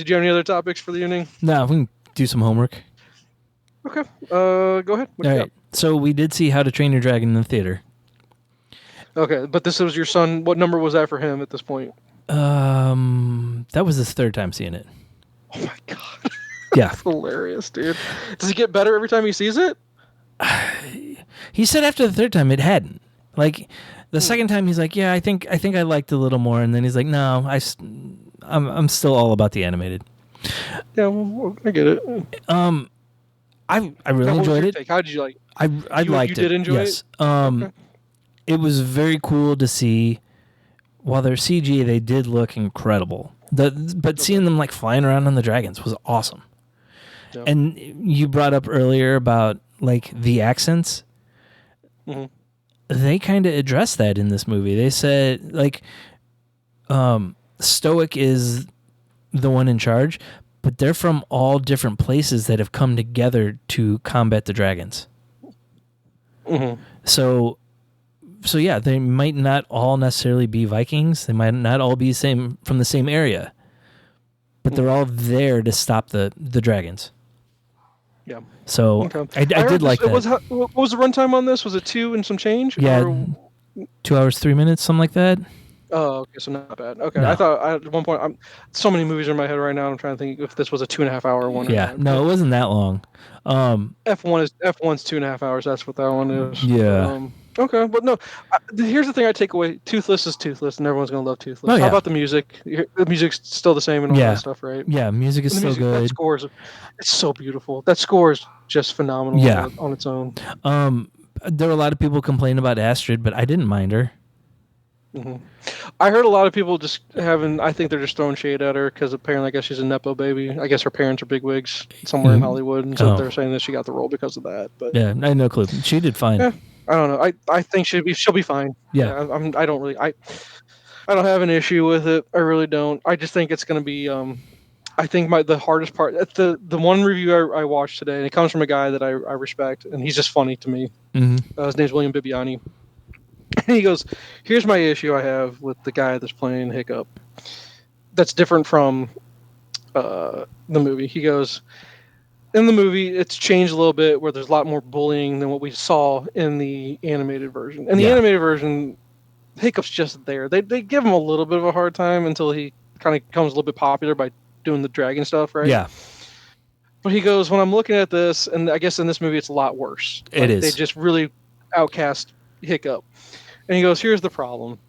Did you have any other topics for the evening? No, we can do some homework. Okay. Go ahead. What All you right. So we did see How to Train Your Dragon in the theater. got? Okay, but this was your son. What number was that for him at this point? That was his third time seeing it. Oh my god. Yeah. That's hilarious, dude. Does he get better every time he sees it? He said after the third time it hadn't. Like the second time he's like, yeah, I think I liked it a little more, and then he's like, no, I'm still all about the animated. Yeah, well, I get it. I really enjoyed it. Take? How did you like? I liked it. You did enjoy yes. it. Okay. It was very cool to see. While they're CG, they did look incredible. But seeing them like flying around on the dragons was awesome. Yeah. And you brought up earlier about like the accents. Mm-hmm. They kind of addressed that in this movie. They said like Stoic is the one in charge, but they're from all different places that have come together to combat the dragons. Mm-hmm. So yeah, they might not all necessarily be Vikings. They might not all be from the same area, but they're all there to stop the dragons. Yeah. So okay. I did like that. What was the runtime on this? Was it 2 and some change? Yeah, 2 hours 3 minutes, something like that. Oh, okay, so not bad. Okay, No. I thought at one point, so many movies are in my head right now. I'm trying to think if this was a 2.5 hour one. Yeah, no, it wasn't that long. F1's 2.5 hours. That's what that one is. Yeah. Okay, but no. Here's the thing I take away: Toothless is Toothless, and everyone's gonna love Toothless. Oh, yeah. How about the music? The music's still the same and all that stuff, right? Yeah, music is still good. That score it's so beautiful. That score is just phenomenal. Yeah. On its own. There were a lot of people complaining about Astrid, but I didn't mind her. Mm-hmm. I heard a lot of people just I think they're just throwing shade at her because apparently, I guess she's a nepo baby. I guess her parents are bigwigs somewhere in Hollywood, and so they're saying that she got the role because of that. But yeah, I had no clue. She did fine. Yeah, I don't know. I think she'll be fine. Yeah. I don't really. I don't have an issue with it. I really don't. I just think it's going to be. I think the hardest part. The one review I watched today, and it comes from a guy that I respect, and he's just funny to me. Mm-hmm. His name's William Bibbiani. And he goes, here's my issue I have with the guy that's playing Hiccup. That's different from the movie. He goes, in the movie, it's changed a little bit where there's a lot more bullying than what we saw in the animated version. In the animated version, Hiccup's just there. They give him a little bit of a hard time until he kind of becomes a little bit popular by doing the dragon stuff, right? Yeah. But he goes, when I'm looking at this, and I guess in this movie it's a lot worse. It is. They just really outcast Hiccup. And he goes, here's the problem.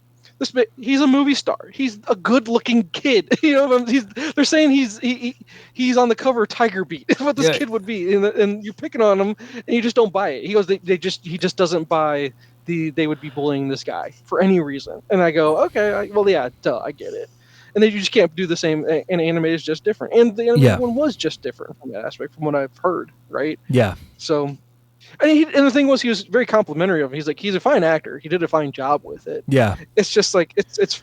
He's a movie star. He's a good-looking kid. They're saying he's on the cover of Tiger Beat. What this kid would be, and you're picking on him, and you just don't buy it. He goes, he just doesn't buy they would be bullying this guy for any reason. And I go, okay, I get it. And then you just can't do the same. And anime is just different. And the animated one was just different from that aspect, from what I've heard, right? Yeah. So. And the thing was, he was very complimentary of him. He's like, he's a fine actor. He did a fine job with it. Yeah. It's just like it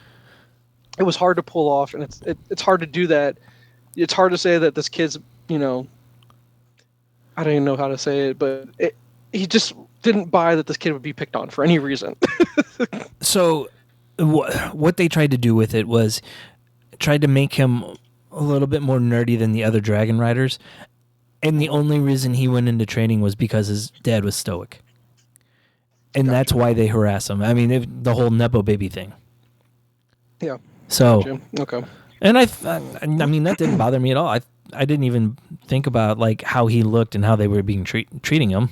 was hard to pull off, and it's hard to do that. It's hard to say that this kid's, I don't even know how to say it, but he just didn't buy that this kid would be picked on for any reason. So, what they tried to do with it was tried to make him a little bit more nerdy than the other Dragon Riders. And the only reason he went into training was because his dad was stoic. And that's why they harass him. I mean, the whole Nepo baby thing. Yeah. So, gotcha. Okay. And I mean, that didn't bother me at all. I didn't even think about like how he looked and how they were being treating him.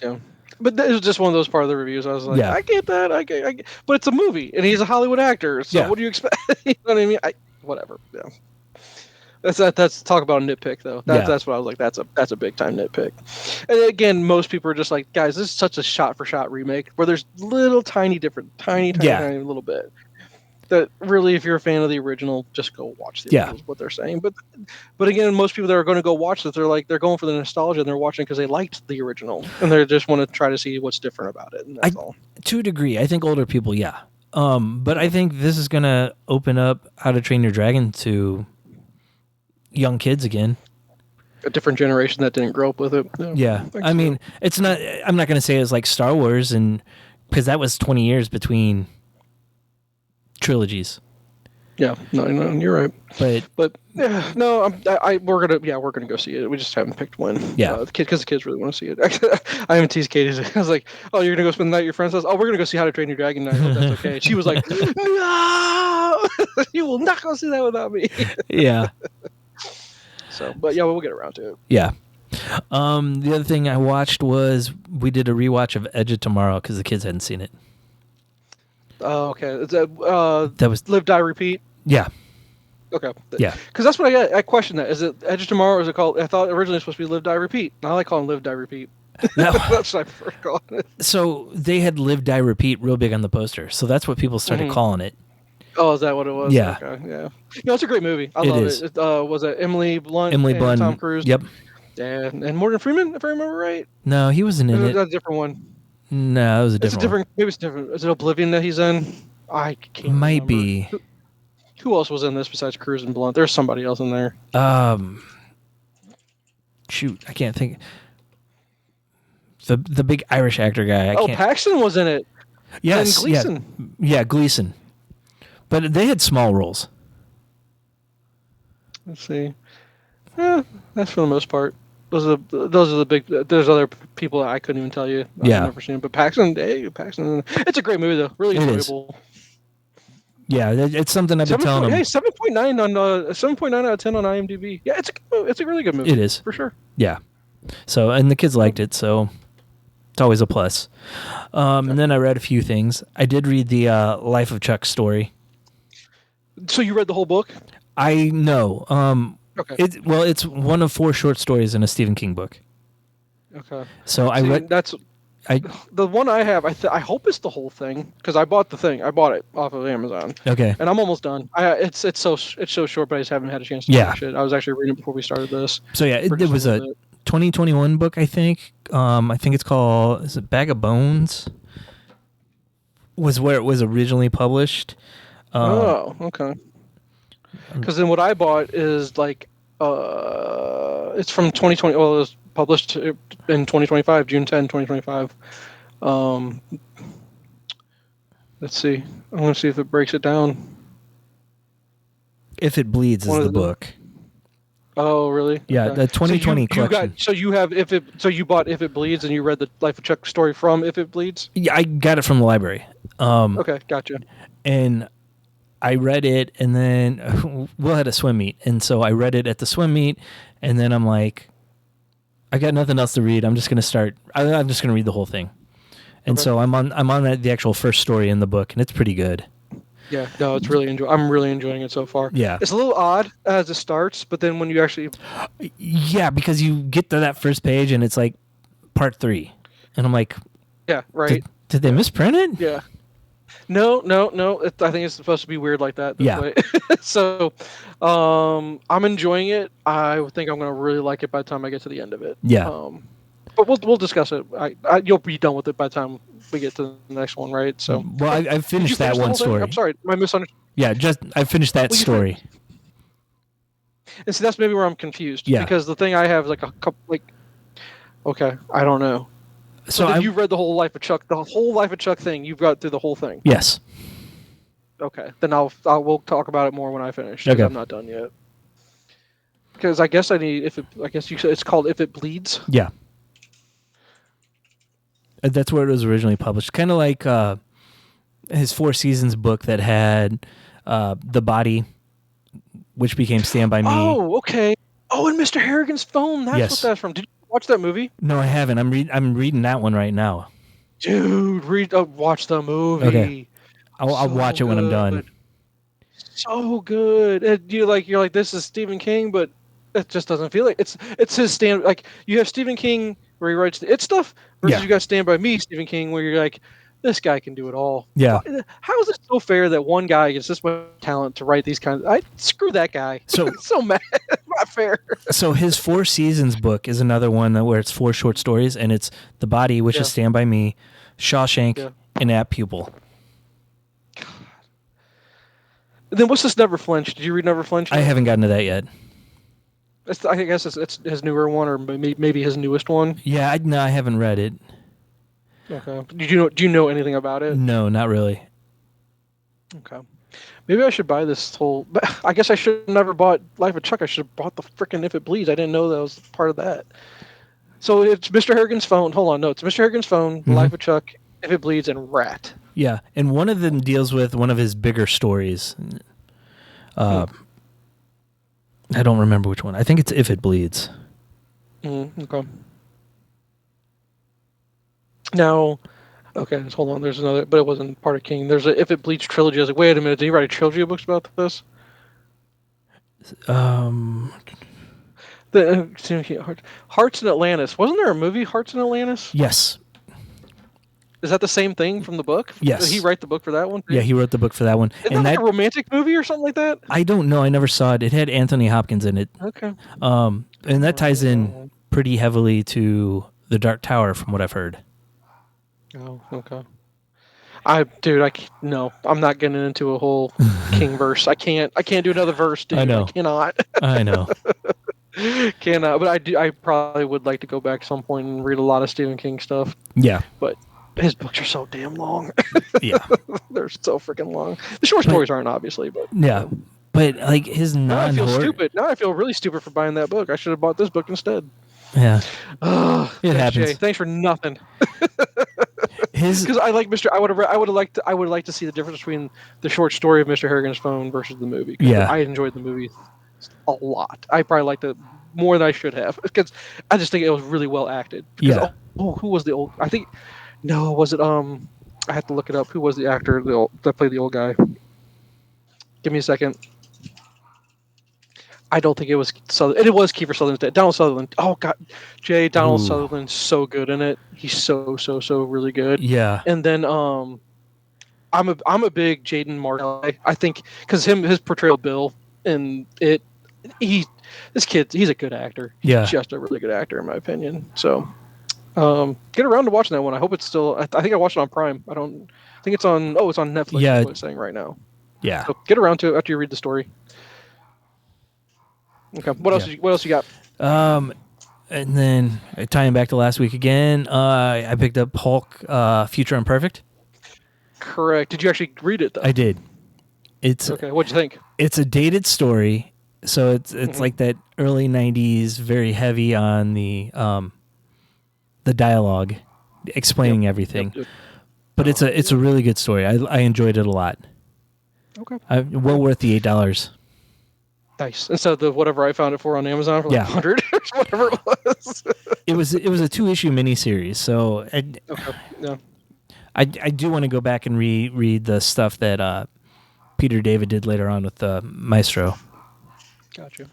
Yeah. But it was just one of those part of the reviews. I was like, I get that. I get, but it's a movie, and he's a Hollywood actor. So what do you expect? You know what I mean? Whatever. Yeah. That's talk about a nitpick though. That's what I was like. That's a big time nitpick. And again, most people are just like, guys, this is such a shot for shot remake where there's little tiny tiny little bit. That really, if you're a fan of the original, just go watch the original. Is what they're saying. But again, most people that are going to go watch this, they're going for the nostalgia, and they're watching because they liked the original, and they just want to try to see what's different about it. And that's all. To a degree, I think older people, but I think this is going to open up How to Train Your Dragon to young kids again. A different generation that didn't grow up with it. Yeah. I mean, it's not. I'm not going to say it's like Star Wars, and because that was 20 years between trilogies. Yeah, no, you're right. But yeah, no, we're gonna go see it. We just haven't picked when. Yeah, because the kids really want to see it. I haven't teased Katie. I was like, "Oh, you're gonna go spend the night at your friend's house? Oh, we're gonna go see How to Train Your Dragon night. I hope that's okay." And she was like, "No, you will not go see that without me." Yeah. So, but yeah, we'll get around to it. Yeah. The other thing I watched was we did a rewatch of Edge of Tomorrow because the kids hadn't seen it. Oh, okay. That was Live, Die, Repeat? Yeah. Okay. Yeah. Because that's what I questioned that. Is it Edge of Tomorrow or is it called... I thought originally it was supposed to be Live, Die, Repeat. I like calling Live, Die, Repeat. That's what I prefer calling it. So they had Live, Die, Repeat real big on the poster. So that's what people started calling it. Oh, is that what it was? Yeah. Okay, yeah. It's a great movie. I love it. Was it Emily Blunt and Tom Cruise? Yep. Yeah, and Morgan Freeman, if I remember right? No, he wasn't in it. That's a different one. No, it was a different one. Maybe it's different. Is it Oblivion that he's in? I can't Might remember. be. Who else was in this besides Cruise and Blunt? There's somebody else in there. Shoot, I can't think. The big Irish actor guy. Paxton was in it. Yes, and Gleason. Yeah, Gleason. But they had small roles. Let's see. Yeah, that's for the most part. Those are the big. There's other people that I couldn't even tell you. I've never seen. But Paxton. It's a great movie though. Really enjoyable. Yeah, it's something I've been telling them. Hey, 7.9 on 7.9 out of 10 on IMDb. Yeah, it's a really good movie. It is for sure. Yeah. So and the kids liked it, so it's always a plus. And then I read a few things. I did read the Life of Chuck story. So you read the whole book? I know. Okay. It's one of 4 short stories in a Stephen King book. Okay. So I read. The one I have. I hope it's the whole thing because I bought the thing. I bought it off of Amazon. Okay. And I'm almost done. It's so short, but I just haven't had a chance to finish it. I was actually reading it before we started this. So yeah, it was a 2021 book. I think. I think it's called. Is it Bag of Bones? Was where it was originally published. Okay. Because then what I bought is like, it's from 2020. Well, it was published in 2025, June 10, 2025. Let's see. I want to see if it breaks it down. If It Bleeds is the book. Oh, really? Yeah, the 2020 collection. You bought If It Bleeds and you read the Life of Chuck story from If It Bleeds? Yeah, I got it from the library. Okay, gotcha. And I read it, and then Will had a swim meet, and so I read it at the swim meet, and then I'm like, I got nothing else to read. I'm just gonna start. I'm just gonna read the whole thing, and so I'm on the actual first story in the book, and it's pretty good. Yeah, no, it's really I'm really enjoying it so far. Yeah, it's a little odd as it starts, but then when you actually, yeah, because you get to that first page and it's like part 3, and I'm like, yeah, right. Did they misprint it? Yeah. No. I think it's supposed to be weird like that. Yeah. Way. So, I'm enjoying it. I think I'm gonna really like it by the time I get to the end of it. Yeah. But we'll discuss it. You'll be done with it by the time we get to the next one, right? So. Well, I finished that one story. I'm sorry, I misunderstood. Yeah, I finished that story. And see, that's maybe where I'm confused. Yeah. Because the thing I have is like a couple, okay, I don't know. So you've read the whole Life of Chuck thing. You've got through the whole thing. Yes. Okay, then we'll talk about it more when I finish. Okay. I'm not done yet. Because I guess I guess you said it's called If It Bleeds. Yeah. That's where it was originally published. Kind of like his 4 Seasons book that had The Body, which became Stand By Me. Oh, okay. Oh, and Mr. Harrigan's Phone. That's what that's from. Did you watch that movie? No, I haven't. I'm reading that one right now. Dude, watch the movie. Okay. I'll watch it when I'm done. So good. And you're like, this is Stephen King, but it just doesn't feel like it's his stand. Like you have Stephen King where he writes the It stuff, versus you got Stand By Me, Stephen King, where you're like, this guy can do it all. Yeah. How is it so fair that one guy gets this much talent to write these kinds screw that guy. So so mad. Not fair. So his 4 Seasons book is another one where it's 4 short stories, and it's The Body, which is Stand By Me, Shawshank, and At Pupil. God. And then what's this Never Flinch? Did you read Never Flinch? I haven't gotten to that yet. I guess it's his newer one, or maybe his newest one. Yeah, I haven't read it. Okay. Do you know anything about it? No, not really. Okay. Maybe I should buy this whole. I guess I should have never bought Life of Chuck. I should have bought the freaking If It Bleeds. I didn't know that was part of that. So it's Mr. Harrigan's Phone. Hold on, no, it's Mr. Harrigan's Phone, Life of Chuck, If It Bleeds, and Rat. Yeah, and one of them deals with one of his bigger stories. I don't remember which one. I think it's If It Bleeds. Okay. Now, okay, hold on. There's another, but it wasn't part of King. There's a If It Bleeds trilogy. I was like, wait a minute, did he write a trilogy of books about this? The Hearts in Atlantis. Wasn't there a movie, Hearts in Atlantis? Yes. Is that the same thing from the book? Yes. Did he write the book for that one? Yeah, he wrote the book for that one. Isn't that like a romantic movie or something like that? I don't know. I never saw it. It had Anthony Hopkins in it. Okay. And that ties in pretty heavily to The Dark Tower, from what I've heard. Oh, okay. No, I'm not getting into a whole King verse. I can't do another verse, dude. I know. I cannot. I know. Cannot. But I probably would like to go back at some point and read a lot of Stephen King stuff. Yeah. But his books are so damn long. Yeah. They're so freaking long. The short stories aren't, obviously, but yeah. But like his now I feel stupid. Now I feel really stupid for buying that book. I should have bought this book instead. Yeah. It happens. Jay. Thanks for nothing. Because I like Mr. I would have liked to see the difference between the short story of Mr. Harrigan's Phone versus the movie. Yeah. I enjoyed the movie a lot. I probably liked it more than I should have because I just think it was really well acted. Because, yeah. Who was the old? I think. No, was it? I had to look it up. Who was the actor that played the old guy? Give me a second. I don't think it was Sutherland. It was Kiefer Sutherland. Donald Sutherland. Oh God, Jay, Donald Sutherland's so good in it. He's so really good. Yeah. And then I'm a big Jaden Martell guy. I think because his portrayal of Bill and he's a good actor. He's just a really good actor in my opinion. So get around to watching that one. I hope it's still. I think I watched it on Prime. I think it's on. Oh, it's on Netflix. Yeah. That's what it's saying right now. Yeah. So get around to it after you read the story. Okay. What else you got? And then tying back to last week again, I picked up Hulk, Future Imperfect. Correct. Did you actually read it though? I did. It's okay. What'd you think? It's a dated story, so it's like that early '90s, very heavy on the dialogue, explaining everything. Yep. But it's a really good story. I enjoyed it a lot. Okay. Well worth the $8. Nice. Instead of the whatever I found it for on Amazon for like 100 or whatever it was. It was a 2-issue miniseries, so I do want to go back and read the stuff that Peter David did later on with Maestro. Gotcha.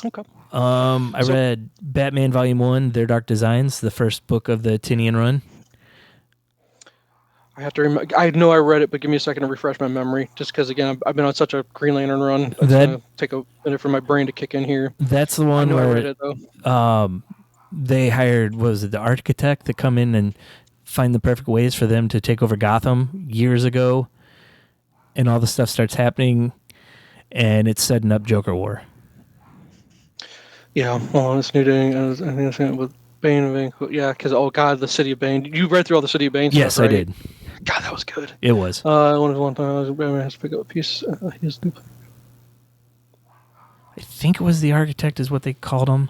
Okay. I read Batman Volume 1, Their Dark Designs, the first book of the Tinian run. I have to remember. I know I read it, but give me a second to refresh my memory. Just because, again, I've been on such a Green Lantern run. It's gonna take a minute for my brain to kick in here. That's the one where I read it, though. They hired the architect to come in and find the perfect ways for them to take over Gotham years ago, and all the stuff starts happening, and it's setting up Joker War. Yeah, well, this new day, I think with Bane. Yeah, because the City of Bane. You read through all the City of Bane stuff, yes, right? I did. God, that was good. It was. One time Batman has to pick up a piece. I think it was the architect, is what they called him,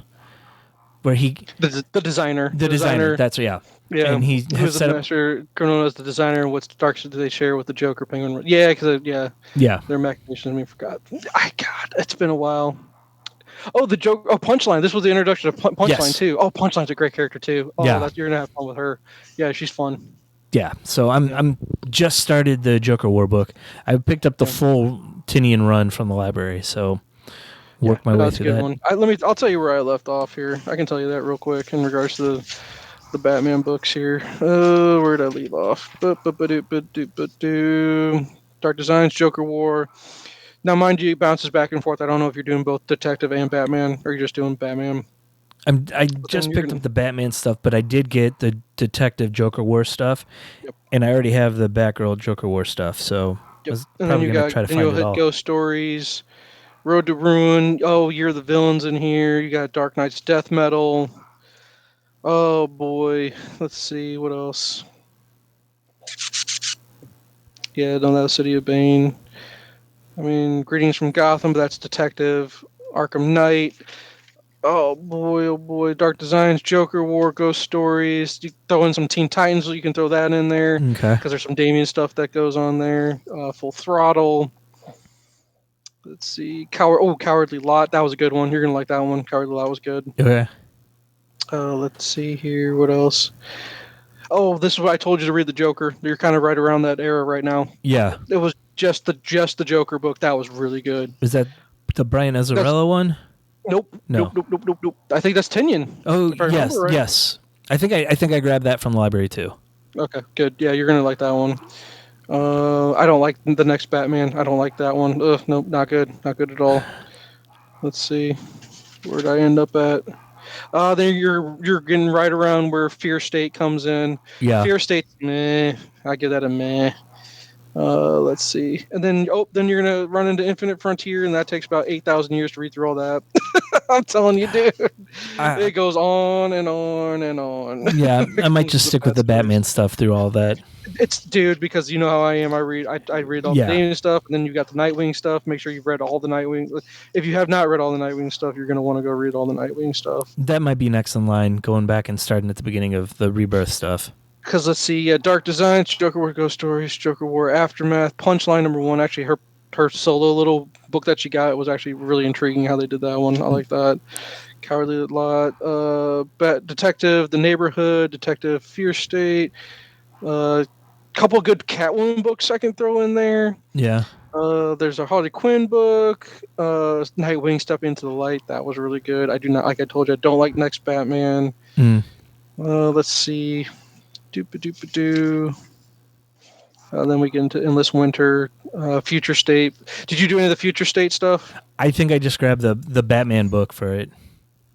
where he the designer. The designer. That's Yeah, and he was the master criminal as the designer. What darks did they share with the Joker Penguin? Yeah, because their machinations. I forgot. God, it's been a while. Oh, the joke. Oh, Punchline. This was the introduction of Punchline too. Oh, Punchline's a great character too. Oh, yeah. You're gonna have fun with her. Yeah, she's fun. Yeah. So I'm just started the Joker War book. I picked up the full Tinian run from the library, so work my way through that. One. I'll tell you where I left off here. I can tell you that real quick in regards to the Batman books here. Where did I leave off? Dark Designs, Joker War. Now, mind you, it bounces back and forth. I don't know if you're doing both Detective and Batman, or you're just doing Batman. I just picked up the Batman stuff, but I did get the Detective Joker War stuff, and I already have the Batgirl Joker War stuff, so I was probably going to try to find it all. Then you'll hit Ghost Stories, Road to Ruin. Oh, You're the Villains in here. You got Dark Knight's Death Metal. Oh, boy. Let's see. What else? Yeah, no, that was City of Bane. I mean, Greetings from Gotham, but that's Detective. Arkham Knight. Oh boy, Dark Designs, Joker War, Ghost Stories. You throw in some Teen Titans, you can throw that in there. Okay. Because there's some Damian stuff that goes on there. Full Throttle. Let's see. Cowardly Lot. That was a good one. You're going to like that one. Cowardly Lot was good. Okay. Let's see here. What else? Oh, this is what I told you to read the Joker. You're kind of right around that era right now. Yeah. It was just the Joker book. That was really good. Is that the Brian Azzarello one? Nope. No. Nope. I think that's Tinian. Oh, yes, right. Yes. I think I grabbed that from the library too. Okay, good. Yeah, you're gonna like that one. I don't like the next Batman. I don't like that one. Ugh, nope, not good. Not good at all. Let's see. Where'd I end up at? Then you're getting right around where Fear State comes in. Yeah. Fear State, meh. I give that a meh. Let's see. And then you're gonna run into Infinite Frontier, and that takes about 8,000 years to read through all that. I'm telling you, dude. It goes on and on and on. Yeah, I might just stick with the Batman stuff through all that. It's dude, because you know how I am. I read all the Damian stuff, and then you got the Nightwing stuff. Make sure you've read all the Nightwing. If you have not read all the Nightwing stuff, you're gonna want to go read all the Nightwing stuff. That might be next in line, going back and starting at the beginning of the Rebirth stuff. Because let's see, Dark Designs, Joker War Ghost Stories, Joker War Aftermath, Punchline #1. Actually, her solo little book that she got was actually really intriguing how they did that one. I like that. Cowardly Lot, Detective, The Neighborhood, Detective Fear State, couple good Catwoman books I can throw in there. Yeah. There's a Harley Quinn book, Nightwing Step Into the Light. That was really good. I do not, like I told you, I don't like Next Batman. Let's see. Doop-a-doop-a-doo. Then we get into Endless Winter, Future State. Did you do any of the Future State stuff? I think I just grabbed the Batman book for it.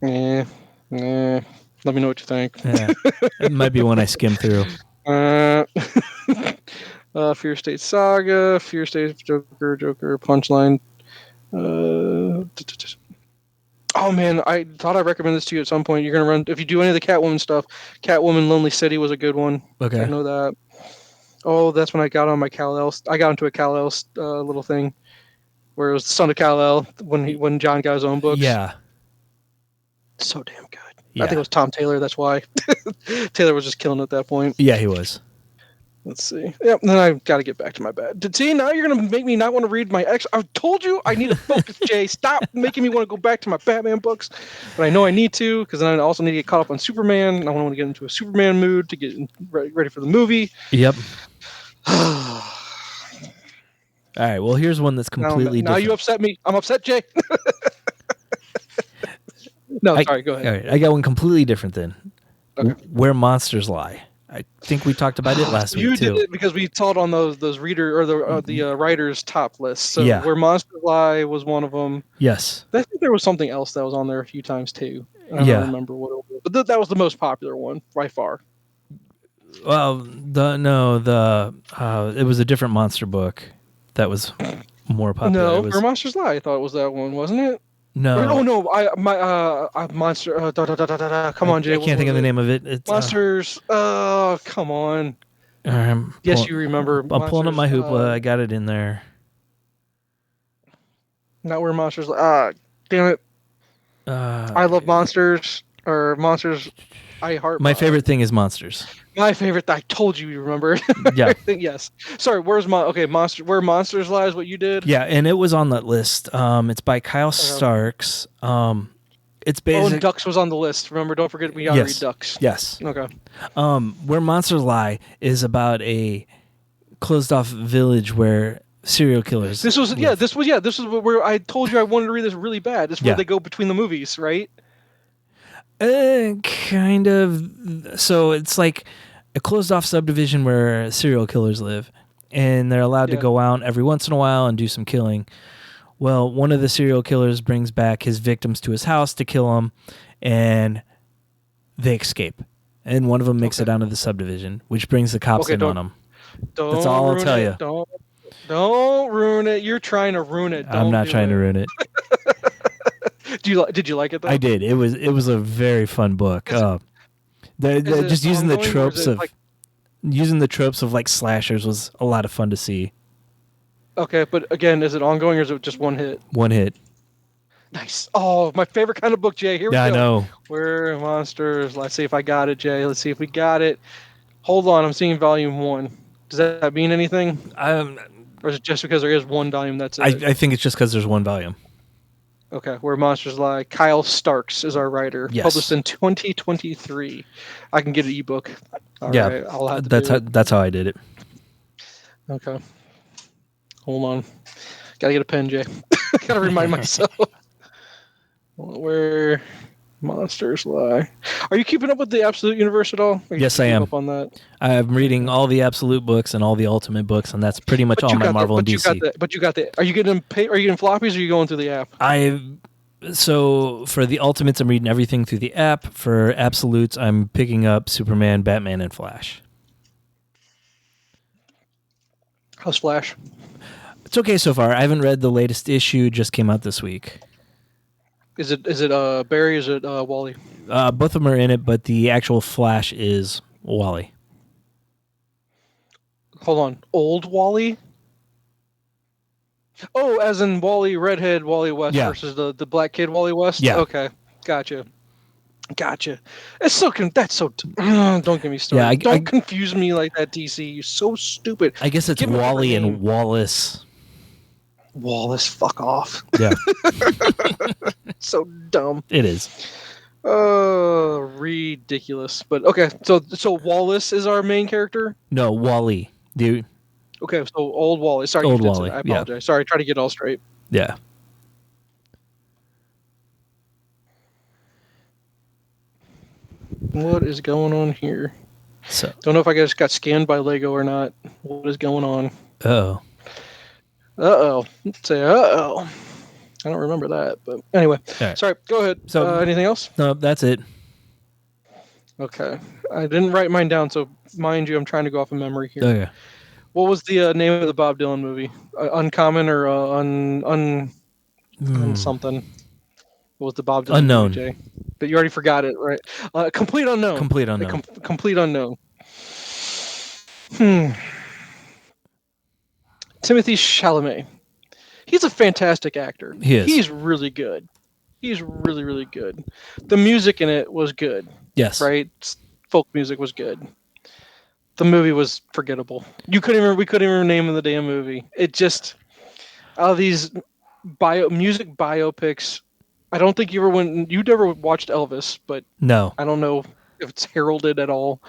Yeah. Let me know what you think. Yeah. It might be one I skim through. Fear State Saga, Fear State Joker, Punchline. Oh man, I thought I'd recommend this to you at some point. You're gonna run if you do any of the Catwoman stuff. Catwoman Lonely City was a good one. Okay. I know that. Oh, that's when I got on my Kal-El. I got into a Kal-El little thing where it was the son of Kal-El when John got his own books. Yeah. So damn good. Yeah. I think it was Tom Taylor. That's why Taylor was just killing it at that point. Yeah, he was. Let's see. Yep, then I got to get back to my bed. See, now you're going to make me not want to read my I told you I need to focus, Jay. Stop making me want to go back to my Batman books. But I know I need to, because then I also need to get caught up on Superman. And I want to get into a Superman mood to get ready for the movie. Yep. All right, well, here's one that's completely different. Now you upset me. I'm upset, Jay. Sorry, go ahead. All right, I got one completely different then. Okay. Where Monsters Lie. I think we talked about it last week, too. You did it because we saw it on those reader or the writers' top list. So yeah. Where Monsters Lie was one of them. Yes. I think there was something else that was on there a few times, too. I don't remember what it was. But that was the most popular one, by far. Well, it was a different monster book that was more popular. No, Where Monsters Lie. I thought it was that one, wasn't it? No. Monster. Come on, Jay. I can't think of the name of it. It's, Monsters. Come on. Yes, you remember. I'm pulling up my hoopla. I got it in there. Not Where Monsters Lie. Damn it. I love monsters. Or monsters. I heart. My favorite thing is monsters. My favorite. I told you remember. Yeah. Yes. Sorry. Where Monsters Lie is what you did. Yeah, and it was on that list. It's by Kyle Starks. It's basically. And Ducks was on the list. Remember, don't forget we gotta read Ducks. Yes. Okay. Where Monsters Lie is about a closed-off village where serial killers. This was where I told you I wanted to read this really bad. This is where they go between the movies, right? Kind of. So it's like a closed-off subdivision where serial killers live, and they're allowed to go out every once in a while and do some killing. Well, one of the serial killers brings back his victims to his house to kill them, and they escape. And one of them makes it out of the subdivision, which brings the cops in on them. That's all I'll tell you. Don't ruin it. You're trying to ruin it. I'm not trying to ruin it. Did you like it though? I did. It was a very fun book. Just using the tropes of like slashers was a lot of fun to see. Okay, but again, is it ongoing or is it just one hit? One hit. Nice. Oh, my favorite kind of book, Jay. Here we go. I know. Where monsters? Let's see if I got it, Jay. Let's see if we got it. Hold on, I'm seeing volume 1. Does that mean anything? Or is it just because there is one volume that's it? I think it's just because there's one volume. Okay, Where Monsters Lie. Kyle Starks is our writer. Yes. Published in 2023. I can get an ebook. All right, I'll have to that's how I did it. Okay. Hold on. Gotta get a pen, Jay. Gotta remind myself. Where Monsters Lie. Are you keeping up with the Absolute Universe at all? Yes, I am. Up on that? I'm reading all the Absolute books and all the Ultimate books, and that's pretty much all my Marvel and DC. But you got the. Are you getting floppies or are you going through the app? So for the Ultimates, I'm reading everything through the app. For Absolutes, I'm picking up Superman, Batman, and Flash. How's Flash? It's okay so far. I haven't read the latest issue; just came out this week. Is it Barry? Is it Wally? Both of them are in it, but the actual Flash is Wally. Hold on, old Wally. Oh, as in Wally redhead Wally West versus the black kid Wally West. Yeah. Okay, gotcha. It's so don't get me started. Yeah, don't confuse me like that, DC. You're so stupid. I guess it's Wally and Wallace. Wallace, fuck off. Yeah. So dumb. It is. Ridiculous. But okay, so Wallace is our main character? No, Wally. Dude. Okay, so old Wally. Sorry, old Wally. I apologize. Yeah. Sorry, try to get it all straight. Yeah. What is going on here? So don't know if I just got scanned by Lego or not. What is going on? Say I don't remember that, but anyway. Right. Sorry, go ahead. So anything else? No, that's it. Okay. I didn't write mine down, so mind you, I'm trying to go off of memory here. Okay. What was the name of the Bob Dylan movie? Uncommon or un something? What was the Bob Dylan Unknown movie, Jay? But you already forgot it, right? Complete Unknown. Complete Unknown. Complete Unknown. Timothy Chalamet. He's a fantastic actor. He is. He's really good. He's really, really good. The music in it was good. Yes. Right? Folk music was good. The movie was forgettable. We couldn't even name the damn movie. It just, out of these music biopics, I don't think you never watched Elvis, but no, I don't know if it's heralded at all.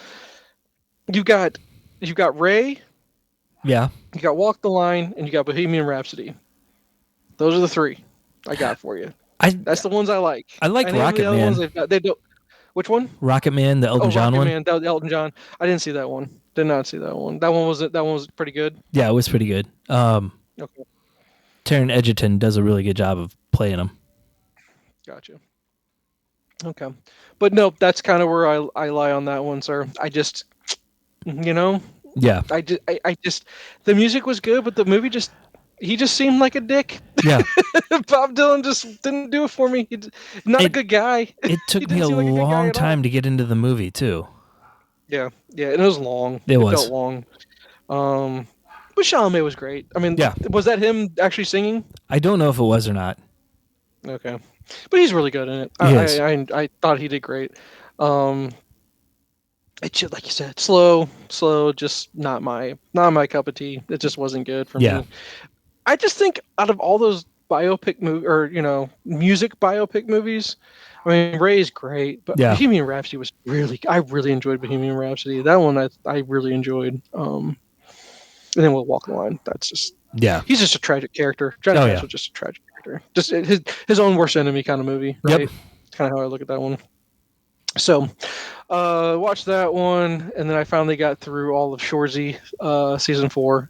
You got Ray. Yeah. You got Walk the Line, and you got Bohemian Rhapsody. Those are the three I got for you. That's the ones I like. I like Rocket Man. They don't. Which one? Rocket Man, the Elton John one. Rocket Man, the Elton John. I didn't see that one. Did not see that one. That one was pretty good. Yeah, it was pretty good. Okay. Taron Egerton does a really good job of playing him. Gotcha. Okay, but no, that's kind of where I lie on that one, sir. I just, Yeah. I just, the music was good, but the movie he just seemed like a dick. Yeah. Bob Dylan just didn't do it for me. He's not a good guy. It took me a long time to get into the movie too. Yeah, and it was long. It felt long. But Chalamet was great. I mean, was that him actually singing? I don't know if it was or not. Okay, but he's really good in it. I thought he did great. It's just, like you said, slow, just not my cup of tea. It just wasn't good for me. I just think out of all those biopic music biopic movies, I mean, Ray's great, but Bohemian Rhapsody was I really enjoyed Bohemian Rhapsody. That one I really enjoyed. And then we'll Walk the Line. That's just he's just a tragic character. Johnny Cash was just a tragic character. Just his own worst enemy kind of movie, right? Yep. That's kind of how I look at that one. So, watched that one, and then I finally got through all of Shoresy season 4.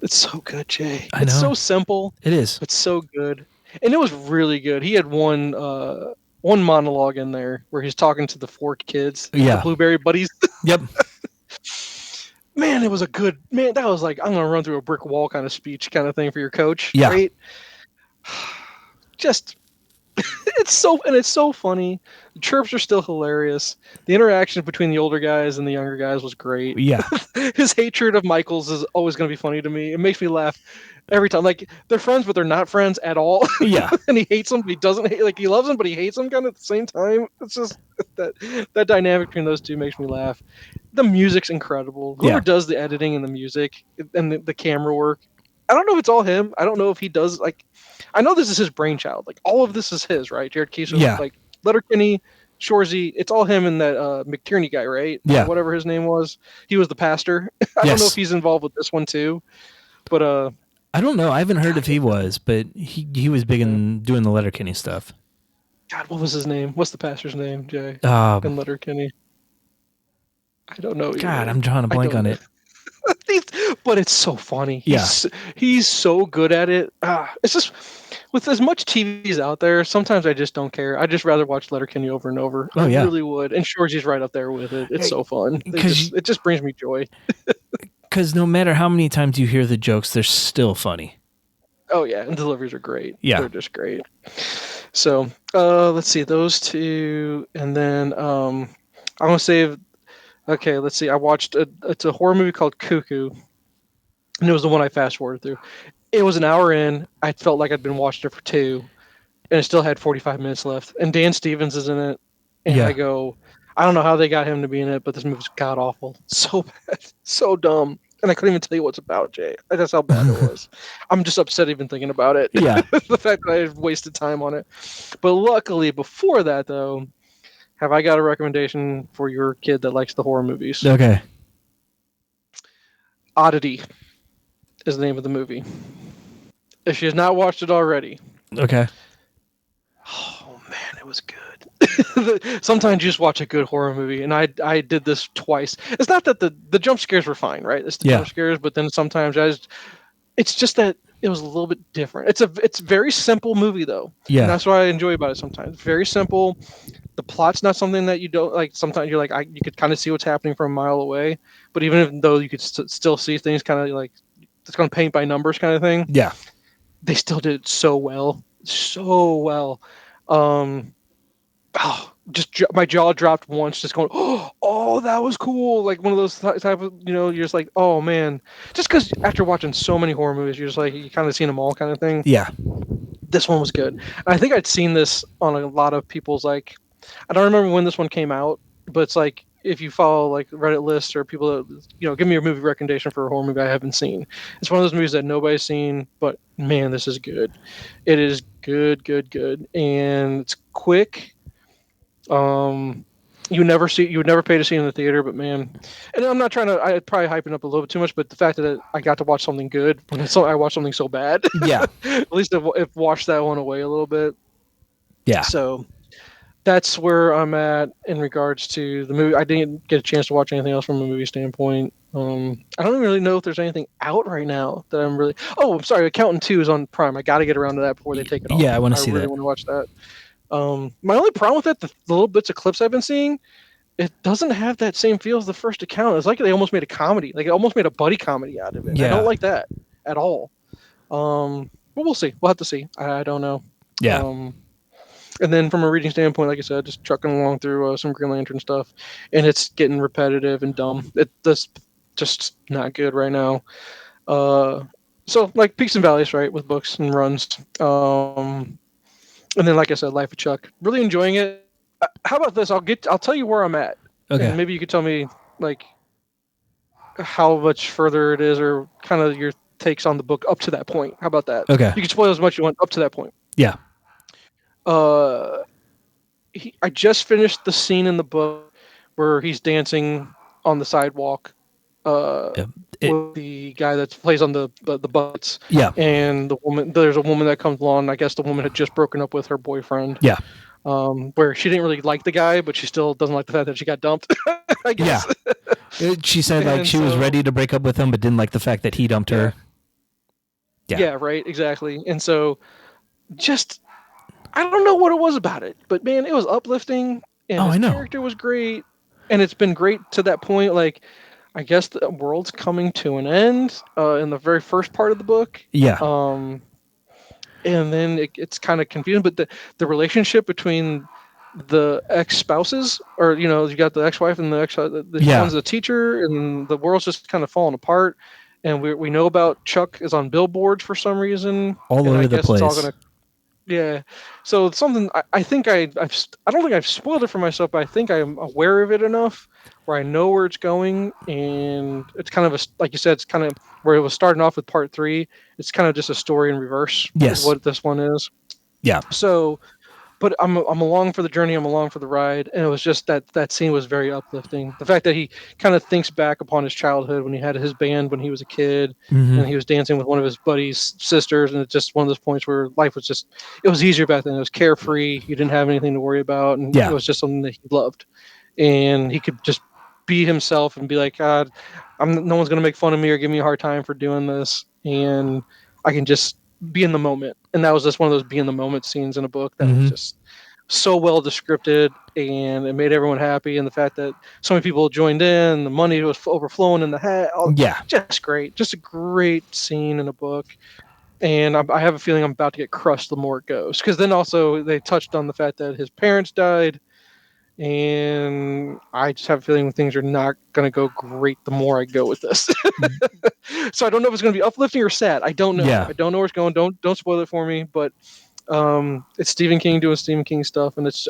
It's so good, Jay. I know. It's so simple. It is. It's so good, and it was really good. He had one monologue in there where he's talking to the 4 kids, the Blueberry Buddies. Yep. Man, it was a good man. That was like, I'm gonna run through a brick wall kind of speech, kind of thing for your coach. Yeah. Right? Just, It's so funny. The chirps are still hilarious. The interaction between the older guys and the younger guys was great. Yeah. His hatred of Michaels is always going to be funny to me. It makes me laugh every time. Like they're friends, but they're not friends at all. Yeah. And he hates him, but he doesn't hate. Like he loves him, but he hates him kind of at the same time. It's just that dynamic between those two makes me laugh. The music's incredible. Whoever does the editing and the music and the camera work, I don't know if it's all him. I don't know if he does like. I know this is his brainchild. Like all of this is his, right? Jared Keeser, like Letterkenny, Shoresy, it's all him and that McTierney guy, right? Yeah. Whatever his name was. He was the pastor. I don't know if he's involved with this one too. But I don't know. I haven't heard if he was, but he was big in doing the Letterkenny stuff. God, what was his name? What's the pastor's name, Jay? In Letterkenny. I don't know. God, I'm drawing a blank on it. But it's so funny. He's so good at it. It's just with as much TVs out there, sometimes I just don't care. I'd just rather watch Letterkenny over and over. I really would. And Shoresy's right up there with it. It's so fun. It just brings me joy. Because no matter how many times you hear the jokes, they're still funny. Oh, yeah. And deliveries are great. Yeah. They're just great. So, let's see. Those two. And then I'm going to save... Okay, let's see. I watched it's a horror movie called Cuckoo. And it was the one I fast-forwarded through. It was an hour in. I felt like I'd been watching it for 2. And it still had 45 minutes left. And Dan Stevens is in it. And I go... I don't know how they got him to be in it, but this movie's god-awful. So bad. So dumb. And I couldn't even tell you what it's about, Jay. That's how bad it was. I'm just upset even thinking about it. Yeah. The fact that I wasted time on it. But luckily, before that, though, have I got a recommendation for your kid that likes the horror movies? Okay. Oddity is the name of the movie. If she has not watched it already. Okay. Oh, man, it was good. Sometimes you just watch a good horror movie, and I did this twice. It's not that the jump scares were fine, right? It's the jump scares, but then sometimes it's just that it was a little bit different. It's a very simple movie though. Yeah, and that's what I enjoy about it. Sometimes very simple. The plot's not something that you don't like. Sometimes you're like you could kind of see what's happening from a mile away, but even though you could still see things kind of like it's going to paint by numbers kind of thing. Yeah, they still did it so well. Just my jaw dropped once, just going, oh, that was cool. Like one of those type of, you're just like, oh man, just because after watching so many horror movies, you're just like, you kind of seen them all kind of thing. Yeah. This one was good. And I think I'd seen this on a lot of people's, like, I don't remember when this one came out, but it's like, if you follow like Reddit lists or people that, give me a movie recommendation for a horror movie I haven't seen. It's one of those movies that nobody's seen, but man, this is good. It is good. And it's quick. You would never pay to see it in the theater, but man, and I'm not trying to, I probably hyping up a little bit too much, but the fact that I got to watch something good when I watched something so bad, at least it washed that one away a little bit. Yeah. So that's where I'm at in regards to the movie. I didn't get a chance to watch anything else from a movie standpoint. I don't really know if there's anything out right now that I'm really. Oh, I'm sorry. Accountant 2 is on Prime. I got to get around to that before they take it off. Yeah, I want to see that. I really want to watch that. My only problem with that, the little bits of clips I've been seeing, it doesn't have that same feel as the first account. It's like they almost made a comedy, like it almost made a buddy comedy out of it. Yeah. I don't like that at all. But we'll see. We'll have to see. I don't know. Yeah. And then from a reading standpoint, like I said, just trucking along through some Green Lantern stuff, and it's getting repetitive and dumb. That's just not good right now. So like peaks and valleys, right, with books and runs. And then, like I said, Life of Chuck. Really enjoying it. How about this? I'll tell you where I'm at. Okay. And maybe you could tell me like how much further it is, or kind of your takes on the book up to that point. How about that? Okay. You can spoil as much as you want up to that point. Yeah. I just finished the scene in the book where he's dancing on the sidewalk. With the guy that plays on the butts. Yeah. And there's a woman that comes along. I guess the woman had just broken up with her boyfriend. Yeah. Where she didn't really like the guy, but she still doesn't like the fact that she got dumped. I guess. Yeah. She said like she was ready to break up with him, but didn't like the fact that he dumped her. Yeah. Yeah, right. Exactly. And so just, I don't know what it was about it, but man, it was uplifting. And his character was great. And it's been great to that point. Like, I guess the world's coming to an end in the very first part of the book. Yeah. and then it's kind of confusing. But the relationship between the ex-spouses, or you got the ex-wife and the one's a teacher, and the world's just kind of falling apart. And we know about Chuck is on billboards for some reason, all and over I the guess place. it's all gonna. Yeah, so it's something I think I don't think I've spoiled it for myself, but I think I'm aware of it enough where I know where it's going, and it's kind of like you said, it's kind of where it was starting off with part 3. It's kind of just a story in reverse. Yes. Is what this one is. Yeah. So, but I'm along for the journey. I'm along for the ride, and it was just that scene was very uplifting. The fact that he kind of thinks back upon his childhood when he had his band when he was a kid, and he was dancing with one of his buddy's sisters, and it's just one of those points where life was just it was easier back then. It was carefree. You didn't have anything to worry about, and it was just something that he loved, and he could just be himself and be like, God, no one's gonna make fun of me or give me a hard time for doing this, and I can just be in the moment. And that was just one of those be in the moment scenes in a book that was just so well descripted, and it made everyone happy. And the fact that so many people joined in, the money was overflowing in the hat. Just great. Just a great scene in a book. And I have a feeling I'm about to get crushed the more it goes. Because then also they touched on the fact that his parents died. And I just have a feeling things are not going to go great the more I go with this. So I don't know if it's going to be uplifting or sad. I don't know. I don't know where it's going. Don't spoil it for me. But it's Stephen King doing Stephen King stuff, and it's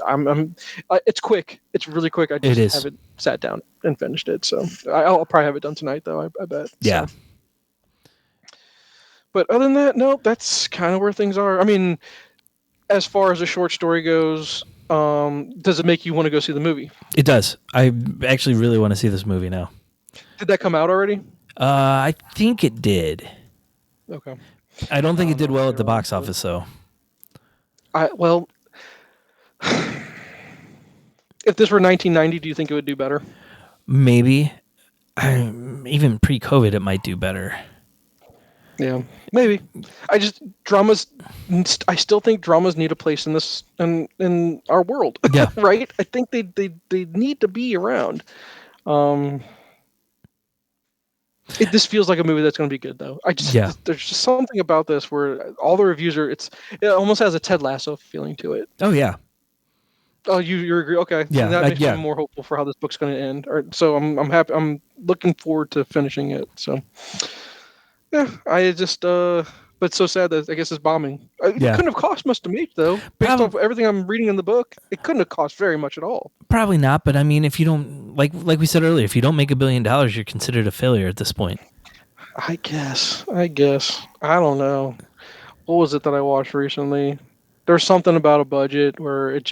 it's quick. It's really quick. I just haven't sat down and finished it. So I'll probably have it done tonight, though. I bet. Yeah. So. But other than that, no, that's kind of where things are. I mean, as far as a short story goes. Does it make you want to go see the movie? It does. I actually really want to see this movie now. Did that come out already? I think it did. Okay. I don't think it did well at the box office, though. Well, if this were 1990, do you think it would do better? Maybe. Even pre-COVID, it might do better. Yeah, maybe. I still think dramas need a place in this in our world. Yeah. Right? I think they need to be around. This feels like a movie that's going to be good, though. There's just something about this where all the reviews are. It almost has a Ted Lasso feeling to it. Oh yeah. Oh, you agree? Okay. Yeah. That makes me more hopeful for how this book's going to end. So I'm happy. I'm looking forward to finishing it. So. Yeah, I just, but it's so sad that I guess it's bombing. It couldn't have cost much to make, though. Based off everything I'm reading in the book, it couldn't have cost very much at all. Probably not, but I mean, if you don't, like we said earlier, if you don't make $1 billion, you're considered a failure at this point. I guess. I don't know. What was it that I watched recently? There's something about a budget where it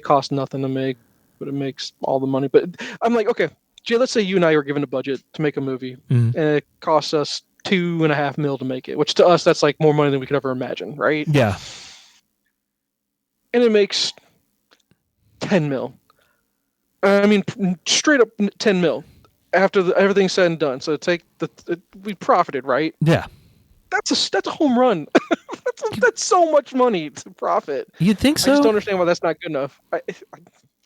cost nothing to make, but it makes all the money. But I'm like, okay. Jay, let's say you and I were given a budget to make a movie, and it costs us $2.5 million to make it, which to us that's like more money than we could ever imagine, right? Yeah. And it makes $10 million. I mean, straight up $10 million after everything's said and done. So we profited, right? Yeah. That's a home run. that's so much money to profit. You'd think so. I just don't understand why that's not good enough. I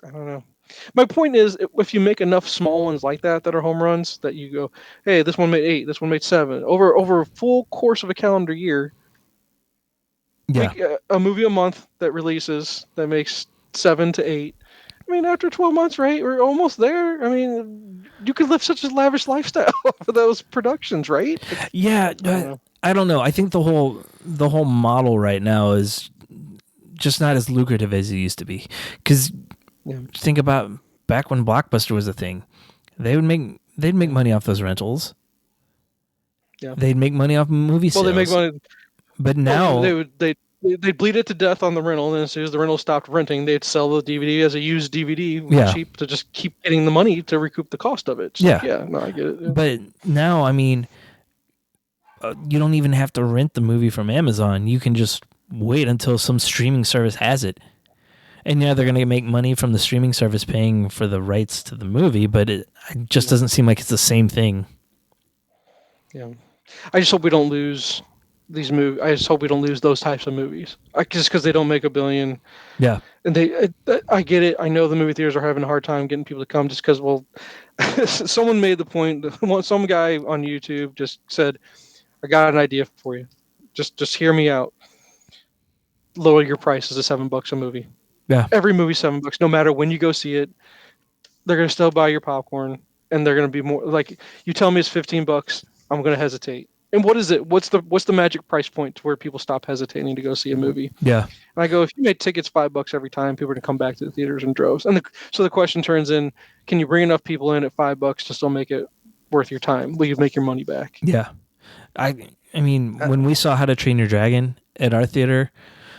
don't know. My point is, if you make enough small ones like that are home runs, that you go, hey, this one made 8, this one made 7, over a full course of a calendar year. Yeah. Make a movie a month that releases that makes 7 to 8. I mean, after 12 months, right? We're almost there. I mean, you could live such a lavish lifestyle for those productions, right? Yeah, I don't know. I think the whole model right now is just not as lucrative as it used to be. Because think about back when Blockbuster was a thing, they'd make money off those rentals. Yeah, they'd make money off movie sales. Well, they make money, but now they'd bleed it to death on the rental, and as soon as the rental stopped renting, they'd sell the DVD as a used DVD cheap to just keep getting the money to recoup the cost of it. So, no, I get it. Yeah. But now, I mean, you don't even have to rent the movie from Amazon. You can just wait until some streaming service has it. And they're going to make money from the streaming service paying for the rights to the movie, but it just doesn't seem like it's the same thing. Yeah. I just hope we don't lose these movies. I just hope we don't lose those types of movies. Just because they don't make $1 billion. Yeah. And I get it. I know the movie theaters are having a hard time getting people to come just because, someone made the point. Some guy on YouTube just said, I got an idea for you. Just hear me out. Lower your prices to $7 a movie. Yeah. Every movie $7, no matter when you go see it. They're gonna still buy your popcorn, and they're gonna be more like, you tell me it's $15, I'm gonna hesitate. And what is it? What's the magic price point to where people stop hesitating to go see a movie? Yeah. And I go, if you made tickets $5 every time, people are gonna come back to the theaters in droves. And so the question turns in: can you bring enough people in at $5 to still make it worth your time? Will you make your money back? Yeah. I mean, when we saw How to Train Your Dragon at our theater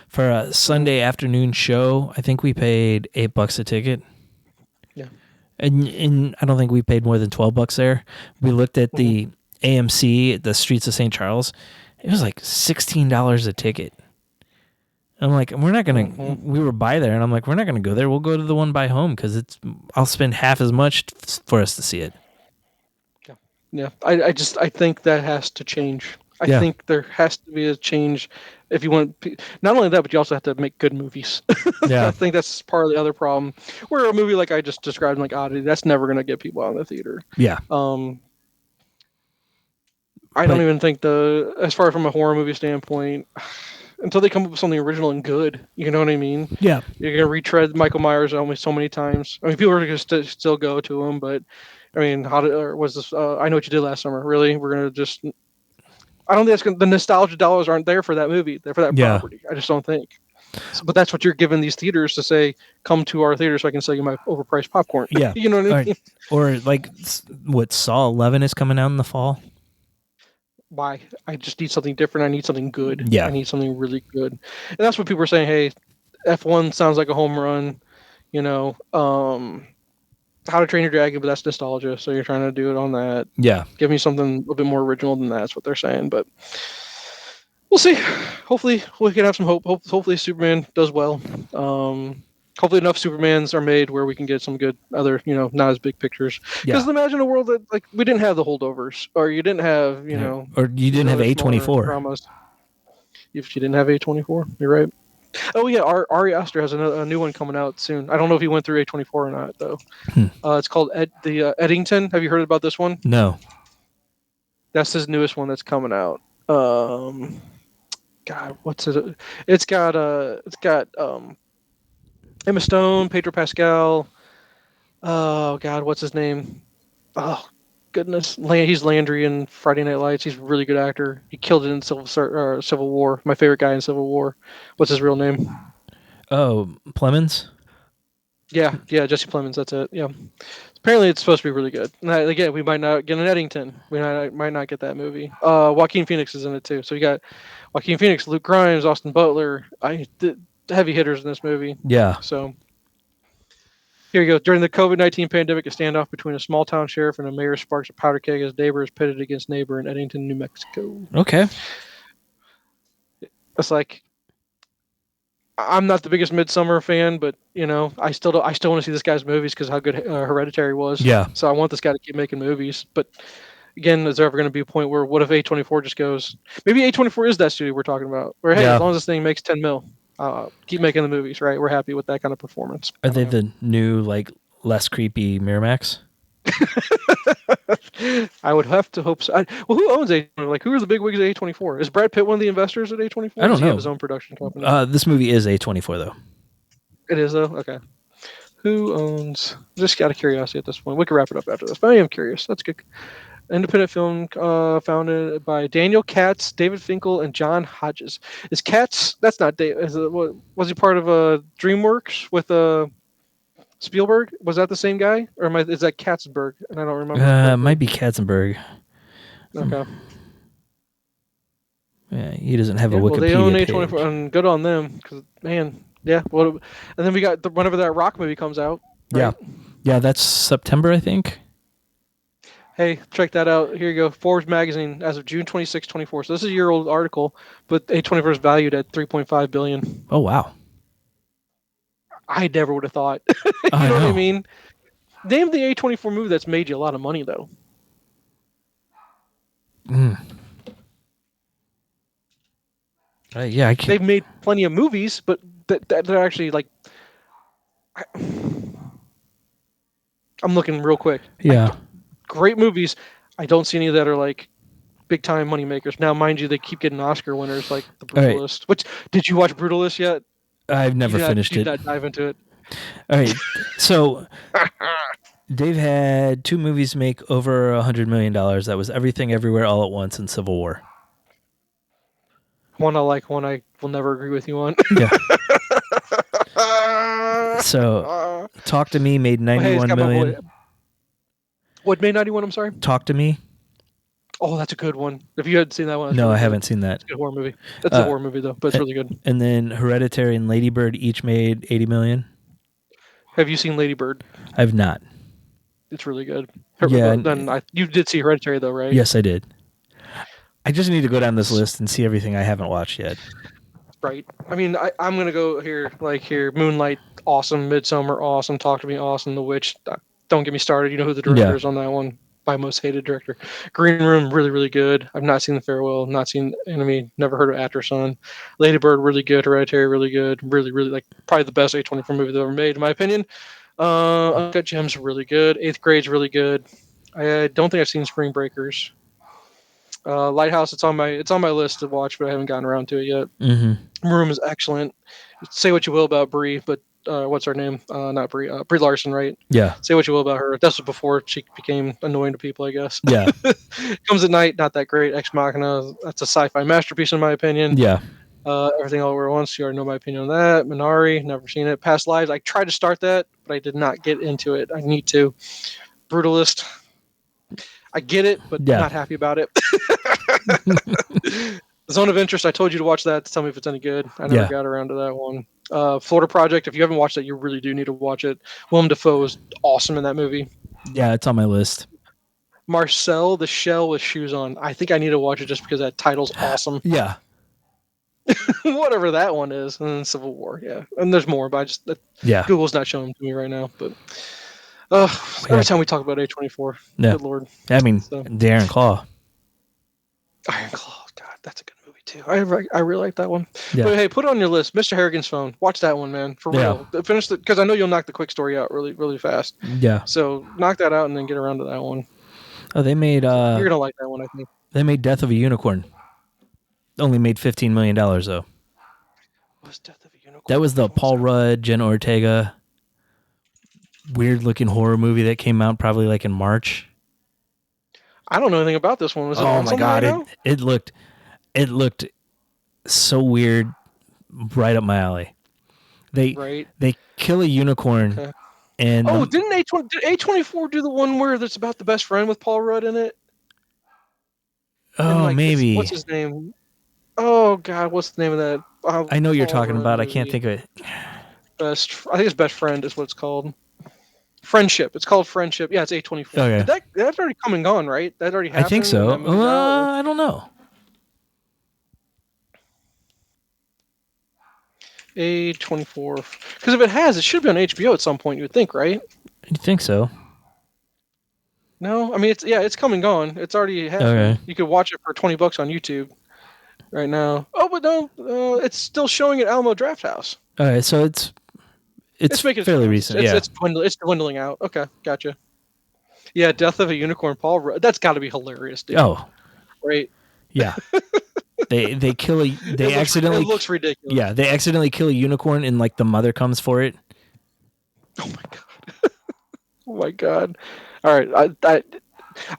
for a Sunday afternoon show, I think we paid $8 a ticket. Yeah. And I don't think we paid more than $12 there. We looked at the AMC at the Streets of St. Charles. It was like $16 a ticket. I'm like, we're not gonna. We were by there, and I'm like, we're not gonna go there. We'll go to the one by home because I'll spend half as much for us to see it. Yeah. I think that has to change. I think there has to be a change if you want. Not only that, but you also have to make good movies. Yeah. I think that's part of the other problem. Where a movie like I just described, like Oddity, that's never going to get people out of the theater. Yeah. I don't even think as far from a horror movie standpoint, until they come up with something original and good, you know what I mean? Yeah. You're going to retread Michael Myers only so many times. I mean, people are going to still go to him, but I mean, was this? I Know What You Did Last Summer. Really, we're going to just. I don't think the nostalgia dollars aren't there for that movie. They're for that property. I just don't think. But that's what you're giving these theaters to say, come to our theater so I can sell you my overpriced popcorn. Yeah. You know what I mean? Or like what, Saw 11 is coming out in the fall? Why? I just need something different. I need something good. Yeah. I need something really good. And that's what people are saying, hey, F1 sounds like a home run. You know, How to Train Your Dragon, but that's nostalgia. So you're trying to do it on that. Yeah. Give me something a little bit more original than that. That's what they're saying. But we'll see. Hopefully we can have some hope. Hopefully Superman does well. Hopefully enough Supermans are made where we can get some good other, not as big pictures. Because imagine a world that like we didn't have the Holdovers, or you didn't have, or you didn't have A24 dramas. If you didn't have A24, you're right. Oh yeah, Ari Aster has a new one coming out soon. I don't know if he went through A24 or not though. It's called Eddington. Have you heard about this one? No. That's his newest one that's coming out. God, what's it? It's got Emma Stone, Pedro Pascal. Oh God, what's his name? Oh goodness, he's Landry in Friday Night Lights. He's a really good actor. He killed it in Civil War. My favorite guy in Civil War. What's his real name? Oh, Plemons. Yeah, Jesse Plemons. That's it. Yeah. Apparently, it's supposed to be really good. And again, we might not get an Eddington. We might not get that movie. Joaquin Phoenix is in it too. So you got Joaquin Phoenix, Luke Grimes, Austin Butler. The heavy hitters in this movie. Yeah. So here you go. During the COVID-19 pandemic, a standoff between a small town sheriff and a mayor sparks a powder keg as neighbor is pitted against neighbor in Eddington, New Mexico. Okay. It's like, I'm not the biggest Midsummer fan, but I still want to see this guy's movies because how good Hereditary was. Yeah. So I want this guy to keep making movies. But again, is there ever going to be a point where what if A24 just goes? Maybe A24 is that studio we're talking about. Where hey, as long as this thing makes 10 mil, keep making the movies. Right? We're happy with that kind of performance. Are they the new less creepy Miramax? I would have to hope so. Who owns A24? Who are the big wigs at A24? Is Brad Pitt one of the investors at A24? I don't know. Does he have his own production company? This movie is A24 though. It is though. Okay. Who owns? Just out of curiosity at this point. We can wrap it up after this, but I am curious. That's good. Independent film founded by Daniel Katz, David Finkel, and John Hodges. Is Katz? That's not Dave. Was he part of DreamWorks with Spielberg? Was that the same guy, or is that Katzenberg? And I don't remember. It might be Katzenberg. Okay. Yeah, he doesn't have a Wikipedia well, they own A24, page. and good on them, because man, yeah. Well, and then we got whenever that Rock movie comes out. Right? Yeah, that's September, I think. Hey, check that out. Here you go. Forbes magazine as of June 26, 24. So this is a year-old article, but A24 is valued at $3.5 billion. Oh wow. I never would have thought. You know what I mean? Name the A24 movie that's made you a lot of money, though. Yeah, I can't. They've made plenty of movies, but they're actually like. I'm looking real quick. Yeah. Great movies. I don't see any that are like big time money makers. Now, mind you, they keep getting Oscar winners like The Brutalist. Right. Which, did you watch Brutalist yet? I've never finished it. You did not dive into it. All right, so they've had 2 movies make over $100 million. That was Everything Everywhere All at Once and Civil War. One I like, one I will never agree with you on. Yeah. So, Talk to Me made $91 million. What made 91? I'm sorry. Talk to Me. Oh, that's a good one. If you hadn't seen that one, no, really I haven't seen that. It's a good horror movie. That's a horror movie though, but it's really good. And then Hereditary and Lady Bird each made $80 million. Have you seen Lady Bird? I've not. It's really good. Yeah. Then you did see Hereditary though, right? Yes, I did. I just need to go down this list and see everything I haven't watched yet. Right. I mean, I'm gonna go here. Moonlight, awesome. Midsommar, awesome. Talk to Me, awesome. The Witch. Don't get me started. You know who the director is on that one. My most hated director. Green Room, really, really good. I've not seen The Farewell, not seen Enemy, never heard of Actor's Son. Lady Bird, really good. Hereditary, really good. Really, really, probably the best A24 movie they've ever made, in my opinion. Uncut Gems, really good. 8th Grade's really good. I don't think I've seen Spring Breakers. Lighthouse, it's on my list to watch, but I haven't gotten around to it yet. Mm-hmm. Room is excellent. Say what you will about Brie, but what's her name? Not Brie. Brie Larson, right? Yeah. Say what you will about her. This was before she became annoying to people, I guess. Yeah. Comes at Night, not that great. Ex Machina, that's a sci-fi masterpiece in my opinion. Yeah. Everything All Over at Once, you already know my opinion on that. Minari, never seen it. Past Lives, I tried to start that, but I did not get into it. I need to. Brutalist, I get it, but not happy about it. Zone of Interest, I told you to watch that to tell me if it's any good. I never got around to that one. Florida Project, if you haven't watched that, you really do need to watch it. Willem Dafoe is awesome in that movie. Yeah, it's on my list. Marcel the Shell with Shoes On. I think I need to watch it just because that title's awesome. Yeah. Whatever that one is. And then Civil War, yeah. And there's more, but Google's not showing them to me right now. But every time we talk about A24, good Lord. I mean, the Iron Claw. Iron Claw, God, that's a good movie too. I really like that one. Yeah. But hey, put it on your list, Mr. Harrigan's Phone. Watch that one, man, for real. Finish it because I know you'll knock the quick story out really, really fast. Yeah. So knock that out and then get around to that one. Oh, they made. You're gonna like that one, I think. They made Death of a Unicorn. Only made $15 million though. What's Death of a Unicorn? That was the Paul Rudd, Jenna Ortega, weird looking horror movie that came out probably like in March. I don't know anything about this one. Was it oh my God! It looked so weird, right up my alley. They kill a unicorn, and did A24 do the one where that's about the best friend with Paul Rudd in it? Oh, maybe. What's his name? Oh God, what's the name of that? I know what you're talking about. I can't think of it. I think it's Best Friend is what it's called. Friendship. It's called Friendship. Yeah, it's A24. Okay. That's already come and gone, right? That already happened. I think so. I don't know. A24. Because if it has, it should be on HBO at some point. You would think, right? You think so? No, I mean it's come and gone. It's already happened. Okay. You could watch it for $20 on YouTube right now. Oh, but no, it's still showing at Alamo Drafthouse. Okay, so it's fairly recent. It's dwindling out. Okay, gotcha. Yeah, Death of a Unicorn, Paul Rudd. That's got to be hilarious, dude. Oh, right. Yeah. They kill it looks ridiculous. Yeah, they accidentally kill a unicorn and like the mother comes for it. Oh my God. Oh my God. All right,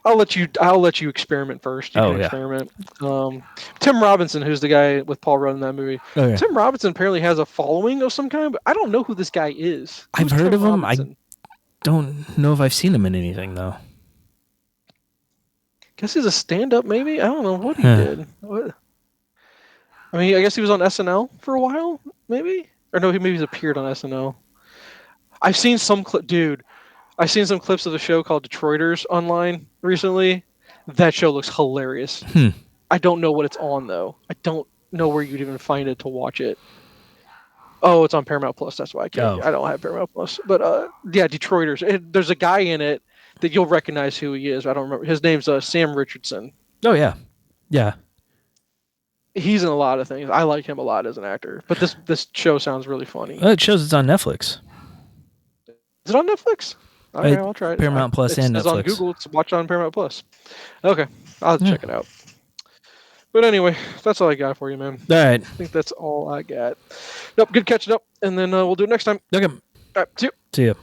I'll let you experiment first. You can experiment. Tim Robinson, who's the guy with Paul Rudd in that movie. Okay. Tim Robinson apparently has a following of some kind, but I don't know who this guy is. I've heard of him. I don't know if I've seen him in anything though. Guess he's a stand-up, maybe. I don't know what he did. What? I mean, I guess he was on SNL for a while, maybe, or no, he's appeared on SNL. I've seen some I've seen some clips of the show called Detroiters online recently. That show looks hilarious. I don't know what it's on, though. I don't know where you'd even find it to watch it. Oh, it's on Paramount Plus. That's why I can't. I don't have Paramount Plus. But, Detroiters. There's a guy in it that you'll recognize who he is. I don't remember. His name's Sam Richardson. Oh, yeah. Yeah. He's in a lot of things. I like him a lot as an actor. But this show sounds really funny. It shows it's on Netflix. Is it on Netflix? Okay, I'll try it. Paramount Plus and Netflix. It's on Google. It's watch on Paramount Plus. Okay, I'll check it out. But anyway, that's all I got for you, man. All right. I think that's all I got. Nope, good catching up, and then we'll do it next time. Okay. All right, see you. See you.